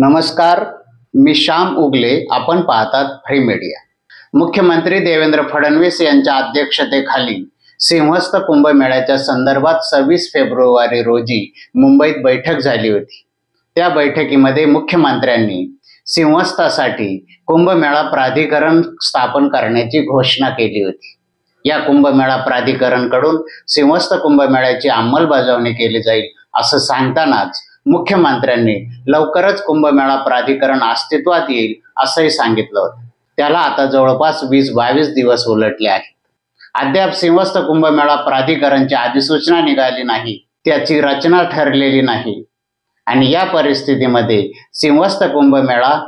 नमस्कार, मी श्याम उगले. आपण पाहतात फ्री मीडिया. मुख्यमंत्री देवेंद्र फडणवीस यांच्या अध्यक्षतेखाली सिंहस्थ कुंभमेळ्याच्या संदर्भात 26 फेब्रुवारी रोजी मुंबईत बैठक झाली होती. त्या बैठकीमध्ये मुख्यमंत्र्यांनी सिंहस्थासाठी कुंभमेळा प्राधिकरण स्थापन करण्याची घोषणा केली होती. या कुंभमेळा प्राधिकरणकडून सिंहस्थ कुंभमेळ्याची अंमलबजावणी केली जाईल असं सांगतानाच मुख्यमंत्र्यांनी लवकरच कुंभमेळा प्राधिकरण अस्तित्वात येईल असंही सांगितलं होतं. त्याला आता जवळपास 20-22 दिवस उलटले आहेत. अद्याप सिंहस्थ कुंभमेळा प्राधिकरणची अधिसूचना निघाली नाही, त्याची रचना ठरलेली नाही आणि या परिस्थितीमध्ये सिंहस्थ कुंभमेळा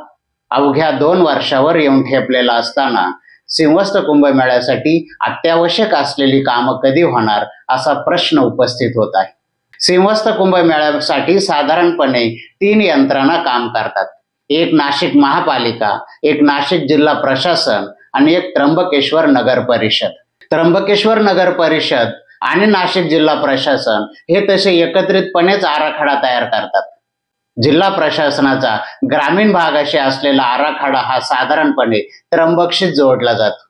अवघ्या 2 वर्षावर येऊन ठेपलेला असताना सिंहस्थ कुंभमेळ्यासाठी अत्यावश्यक असलेली कामं कधी होणार असा प्रश्न उपस्थित होत आहे. सिंहस्थ कुंभमेळ्यासाठी साधारणपणे 3 यंत्रणा काम करतात. एक नाशिक महापालिका, एक नाशिक जिल्हा प्रशासन आणि एक त्र्यंबकेश्वर नगर परिषद. त्र्यंबकेश्वर नगर परिषद आणि नाशिक जिल्हा प्रशासन हे तसे एकत्रितपणेच आराखडा तयार करतात. जिल्हा प्रशासनाचा ग्रामीण भागाशी असलेला आराखडा हा साधारणपणे त्र्यंबकशी जोडला जातो.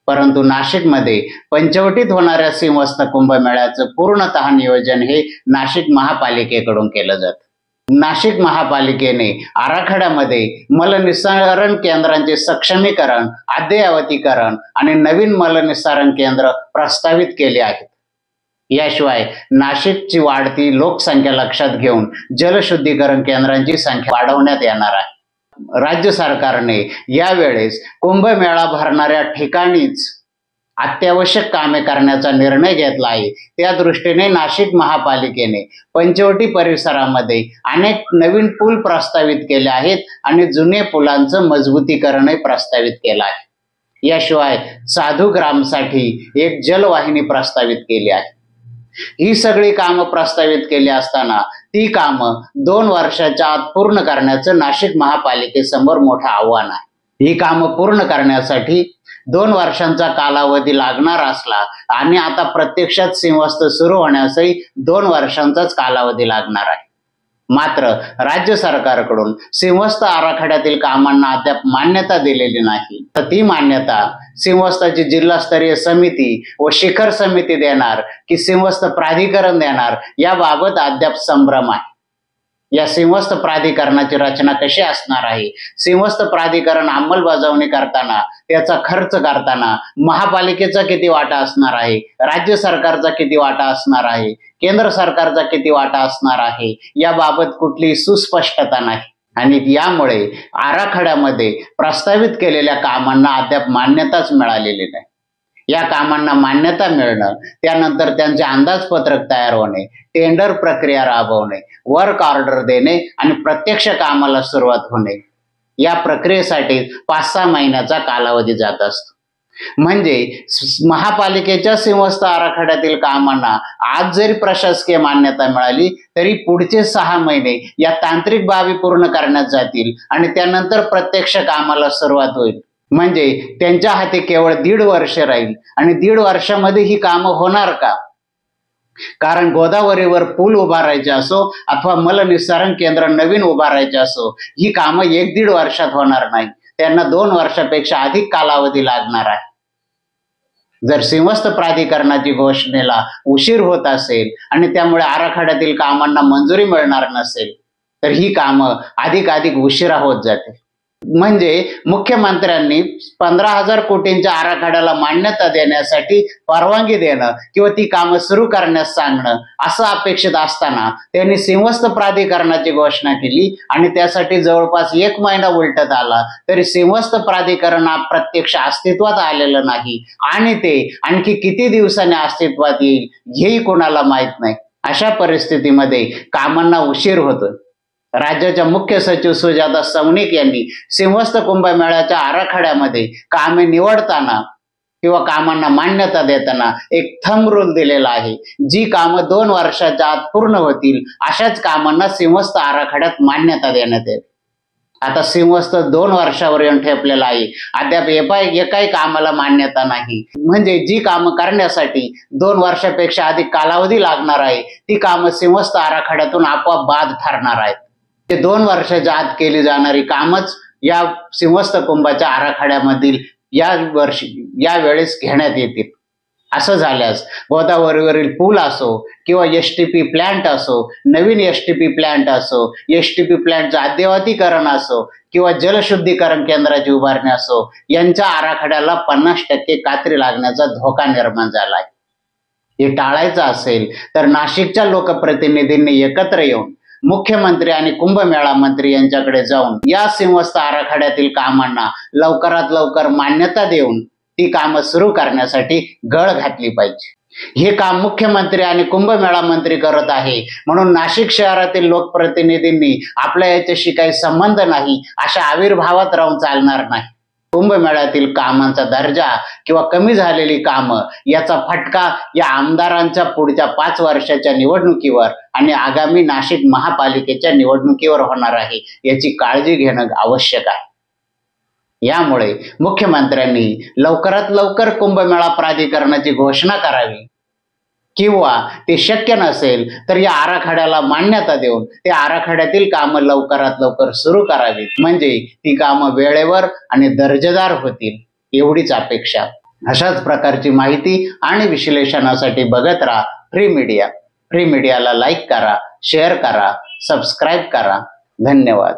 परंतु नाशिकमध्ये पंचवटीत होणाऱ्या सिंहस्थ कुंभमेळ्याचं पूर्णतः नियोजन हे नाशिक महापालिकेकडून केलं जातं. नाशिक महापालिकेने आराखड्यामध्ये मलनिस्सारण केंद्रांचे सक्षमीकरण, अद्ययावतीकरण आणि नवीन मलनिस्सारण केंद्र प्रस्तावित केले आहेत. याशिवाय नाशिकची वाढती लोकसंख्या लक्षात घेऊन जलशुद्धीकरण केंद्रांची संख्या वाढवण्यात येणार आहे. राज्य सरकारने यावेळेस कुंभमेळा भरणाऱ्या ठिकाणीच अत्यावश्यक कामे करण्याचा निर्णय घेतला आहे. त्या दृष्टीने नाशिक महापालिकेने पंचवटी परिसरामध्ये अनेक नवीन पूल प्रस्तावित केले आहेत आणि जुने पुलांचं मजबूतीकरणही प्रस्तावित केलं आहे. याशिवाय साधू ग्रामसाठी एक जलवाहिनी प्रस्तावित केली आहे. ही सगळी कामं प्रस्तावित केली असताना ती कामं 2 वर्षाच्या आत पूर्ण करण्याचं नाशिक महापालिकेसमोर मोठं आव्हान आहे. ही कामं पूर्ण करण्यासाठी 2 वर्षांचा कालावधी लागणार असला आणि आता प्रत्यक्षात सिंहस्थ सुरू होण्यासही 2 वर्षांचाच कालावधी लागणार आहे. मात्र राज्य सरकारकडून सिंहस्थ आराखड्यातील कामांना अद्याप मान्यता दिलेली नाही. तर ती मान्यता सिंहस्थाची जिल्हास्तरीय समिती व शिखर समिती देणार की सिंहस्थ प्राधिकरण देणार याबाबत अद्याप संभ्रम आहे. या सिंहस्थ प्राधिकरणाची रचना कशी असणार आहे, सिंहस्थ प्राधिकरण अंमलबजावणी करताना त्याचा खर्च करताना महापालिकेचा किती वाटा असणार आहे, राज्य सरकारचा किती वाटा असणार आहे, केंद्र सरकारचा किती वाटा असणार आहे याबाबत कुठली सुस्पष्टता नाही आणि यामुळे आराखड्यामध्ये प्रस्तावित केलेल्या कामांना अद्याप मान्यताच मिळालेली नाही. या कामांना मान्यता मिळणं, त्यानंतर त्यांचे अंदाजपत्रक तयार होणे, टेंडर प्रक्रिया राबवणे, वर्क ऑर्डर देणे आणि प्रत्यक्ष कामाला सुरुवात होणे, या प्रक्रियेसाठी 5-6 महिन्याचा कालावधी जात असतो. म्हणजे महापालिकेच्या सिंहस्थ आराखड्यातील कामांना आज जरी प्रशासकीय मान्यता मिळाली तरी पुढचे 6 महिने या तांत्रिक बाबी पूर्ण करण्यात जातील आणि त्यानंतर प्रत्यक्ष कामाला सुरुवात होईल. म्हणजे त्यांच्या हाती केवळ 1.5 वर्ष राहील आणि 1.5 वर्षामध्ये ही कामं होणार का? कारण गोदावरीवर पूल उभारायचे असो अथवा मलनिस्सारण केंद्र नवीन उभारायचे असो, ही कामं 1-1.5 वर्षात होणार नाही. त्यांना 2 वर्षापेक्षा अधिक कालावधी लागणार आहे. जर सिंहस्थ प्राधिकरणाची घोषणेला उशीर होत असेल आणि त्यामुळे आराखड्यातील कामांना मंजुरी मिळणार नसेल तर ही कामं अधिक उशिरा होत जातील. म्हणजे मुख्यमंत्र्यांनी 15,000 कोटींच्या आराखड्याला मान्यता देण्यासाठी परवानगी देणं किंवा ती कामं सुरू करण्यास सांगणं असं अपेक्षित असताना त्यांनी सिंहस्थ प्राधिकरणाची घोषणा केली आणि त्यासाठी जवळपास 1 महिना उलटत आला तरी सिंहस्थ प्राधिकरण प्रत्यक्ष अस्तित्वात आलेलं नाही आणि ते आणखी किती दिवसांनी अस्तित्वात येईल हेही कोणाला माहीत नाही. अशा परिस्थितीमध्ये कामांना उशीर होतोय. राज्याच्या मुख्य सचिव सुजाता सौनिक यांनी सिंहस्थ कुंभमेळ्याच्या आराखड्यामध्ये कामे निवडताना किंवा कामांना मान्यता देताना एक थंब रूल दिलेला आहे. जी कामं 2 वर्षाच्या आत पूर्ण होतील अशाच कामांना सिंहस्थ आराखड्यात मान्यता देण्यात येईल. आता सिंहस्थ 2 वर्षावर येऊन ठेपलेला आहे. अद्याप एकाही कामाला मान्यता नाही. म्हणजे जी कामं करण्यासाठी 2 वर्षापेक्षा अधिक कालावधी लागणार आहे ती कामं सिंहस्थ आराखड्यातून आपोआप बाद ठरणार आहेत. ते 2 वर्षाच्या आत केली जाणारी कामच या सिंहस्थ कुंभाच्या आराखड्यामधील यावेळेस घेण्यात येतील. असं झाल्यास गोदावरीवरील पूल असो किंवा एसटीपी प्लांट असो, नवीन एसटीपी प्लांट असो, एसटीपी प्लांटचं अद्ययावतीकरण असो किंवा जलशुद्धीकरण केंद्राची उभारणी असो, यांच्या आराखड्याला 50% कात्री लागण्याचा धोका निर्माण झालाय. हे टाळायचं असेल तर नाशिकच्या लोकप्रतिनिधींनी एकत्र येऊन मुख्यमंत्री आणि कुंभमेळा मंत्री यांच्याकडे जाऊन या सिंहस्थ आराखड्यातील कामांना लवकरात लवकर मान्यता देऊन ती कामं सुरू करण्यासाठी गळ घातली पाहिजे. हे काम मुख्यमंत्री आणि कुंभमेळा मंत्री करत आहे म्हणून नाशिक शहरातील लोकप्रतिनिधींनी आपल्या याच्याशी काही संबंध नाही अशा आविर्भावात राहून चालणार नाही. कुंभमेळ्यातील कामांचा दर्जा किंवा कमी झालेली कामं याचा फटका या आमदारांच्या पुढच्या 5 वर्षाच्या निवडणुकीवर आणि आगामी नाशिक महापालिकेच्या निवडणुकीवर होणार आहे, याची काळजी घेणं आवश्यक आहे. यामुळे मुख्यमंत्र्यांनी लवकरात लवकर कुंभमेळा प्राधिकरणाची घोषणा करावी किंवा ते शक्य नसेल तर या आराखड्याला मान्यता देऊन त्या आराखड्यातील कामं लवकरात लवकर सुरू करावीत, म्हणजे ती कामं वेळेवर आणि दर्जेदार होतील एवढीच अपेक्षा. अशाच प्रकारची माहिती आणि विश्लेषणासाठी बघत राहा फ्री मीडिया. फ्री मीडियाला लाईक करा, शेअर करा, सबस्क्राईब करा. धन्यवाद.